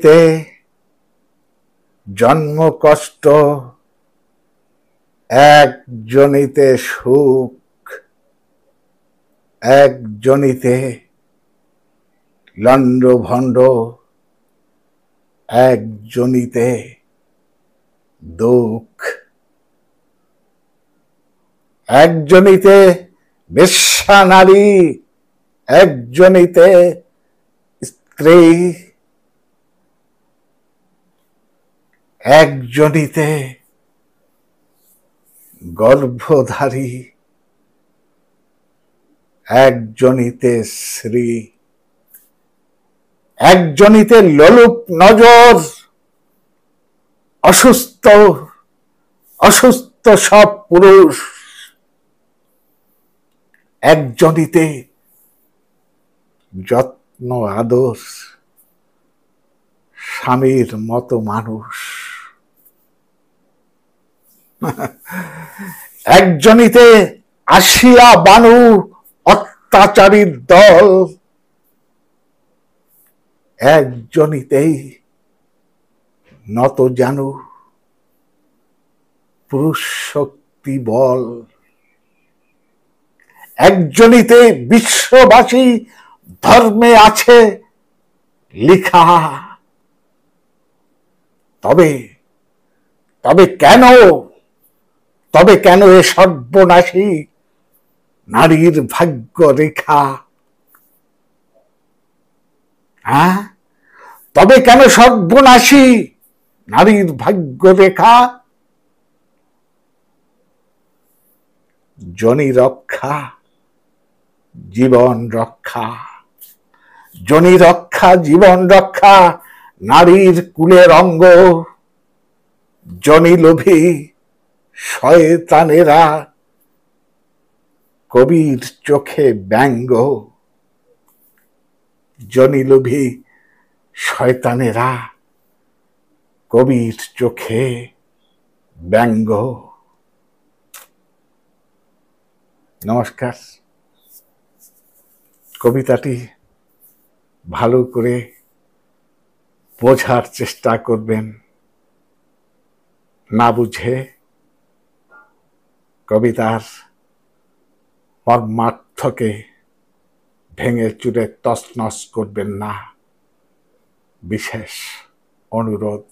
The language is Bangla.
তে জন্ম কষ্ট, একজনিতে সুখ, একজনিতে লন্ড ভণ্ড, একজনিতে দুঃখ, একজনিতে বেশ্যা নারী, একজনিতে স্ত্রী, একজনিতে গর্ভধারী, একজনিতে শ্রী, একজনিতে লোলুপ নজর, অসুস্থ অসুস্থ সব পুরুষ, একজনিতে যত্ন আদর, স্বামীর মতো মানুষ, একজনিতে আসিয়া বানু অত্যাচারীর দল, একজনিতেই নত জানু পুরুষ শক্তি বল, একজনিতে বিশ্ববাসী ধর্মে আছে লিখা। তবে তবে কেন তবে কেন এ সর্বনাশী নারীর ভাগ্য রেখা? হ্যাঁ, তবে কেন সর্বনাশী নারীর ভাগ্য রেখা? জনি রক্ষা জীবন রক্ষা, জনি রক্ষা জীবন রক্ষা, নারীর কুলের অঙ্গ, জনি লোভী শয়তানেরা কবির চোখে ব্যঙ্গ, জনি লোভী শয়তানেরা কবির চোখে ব্যঙ্গ। নমস্কার। কবিতাটি ভালো করে বোঝার চেষ্টা করবেন, না বুঝে কবিতার মর্মার্থকে ভেঙে চুরে তছনছ করবেন না, বিশেষ অনুরোধ।